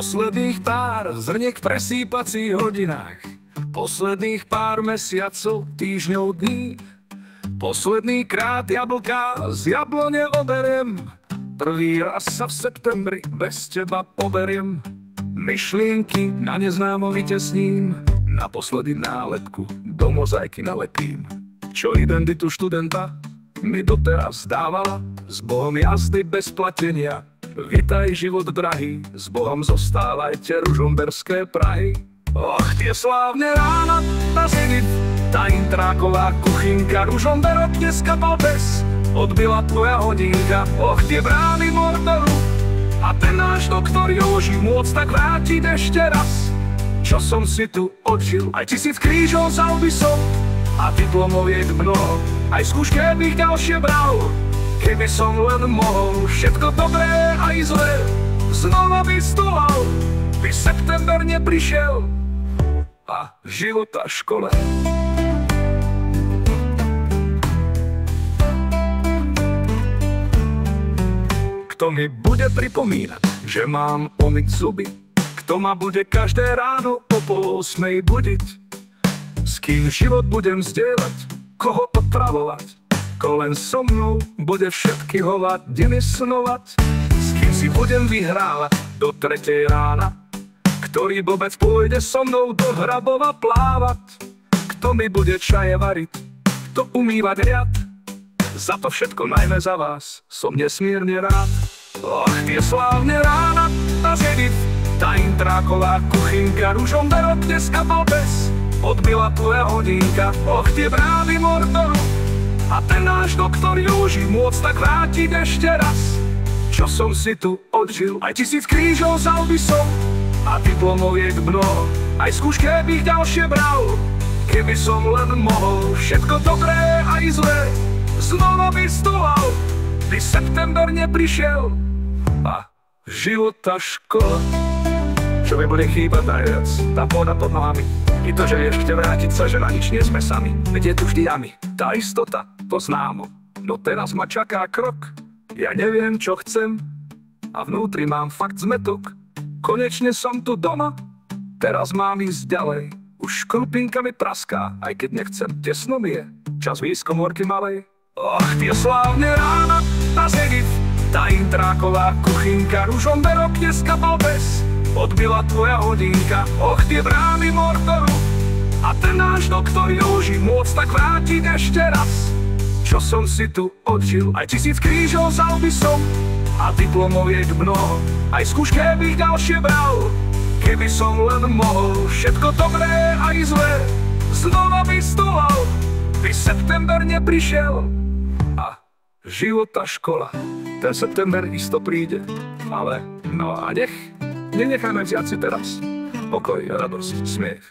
Posledných pár zrniek v presýpacích hodinách, posledných pár mesiacov, týždňov, dní. Posledný krát jablká z jablone oberiem, prvý raz sa v septembri bez teba poberiem. Myšlienky na neznámo vytesním, naposledy nálepku do mozaiky nalepím. Čo identitu študenta mi doteraz dávala, s Bohom jazdy bez platenia. Vitaj život drahý, s Bohom zostávajte ružomberské Prahy. Och, tie slávne rána, tá zenit, tá intráková kuchynka, Ružomberok dneska bol bez, odbila tvoja hodinka. Och, tie brány Mordoru a ten náš doktor Joži môcť tak vrátiť ešte raz. Čo som si tu odžil, aj 1000 krížov vzal by som a diplomoviek mnoho, aj skúške bych ďalšie bral. Keby som len mohol všetko dobré aj zlé znova vystudoval, by september neprišiel a život a škole. Kto mi bude pripomínať, že mám umyť zuby? Kto ma bude každé ráno o 7:30 budiť? S kým život budem zdieľať, koho otravovať? Ko len so mnou bude všetky hovadiny snovať? S kým si budem vyhrávať do 3:00 rána? Ktorý blbec pôjde so mnou do Hrabova plávať? Kto mi bude čaje variť, kto umývať riad? Za to všetko najmä za vás som nesmierne rád. Och, tie slávne rána, tá zenit, tá intráková kuchynka, Ružomberok dneska bol bez, odbila tvoja hodinka. Och, tie brány Mordoru a ten náš doktor Joži môcť tak vrátiť ešte raz. Čo som si tu odžil, aj 1000 krížov vzal by som a diplomoviek mnoho, aj skúške bych ďalšie bral. Keby som len mohol všetko dobré aj zlé znova vystudoval, by september neprišiel a život a škola. Čo mi bude chýbať najviac, tá pôda pod nohami, i to, že ešte vrátiť sa, že na nič nie sme sami. Veď je tu vždy jamy, tá istota, to známo. No teraz ma čaká krok, ja neviem čo chcem a vnútri mám fakt zmetok. Konečne som tu doma, teraz mám ísť ďalej. Už krupinka mi praská, aj keď nechcem, tesno mi je, čas výjsť komórky malej. Och, tie slávne rána, tá zenit, tá intráková kuchynka, Ružomberok dneska bol bez, odbila tvoja hodinka. Och, tie brány Mordoru a ten náš doktor Joži môcť tak vrátiť ešte raz. Čo som si tu odžil, aj 1000 krížov vzal by som a diplomoviek mnoho, aj skúške bych ďalšie bral. Keby som len mohol všetko dobré aj zlé znova vystudoval, by september neprišiel a život a škola. Ten september isto príde, ale no a nenechajme vziať si teraz pokoj, radosť, smiech.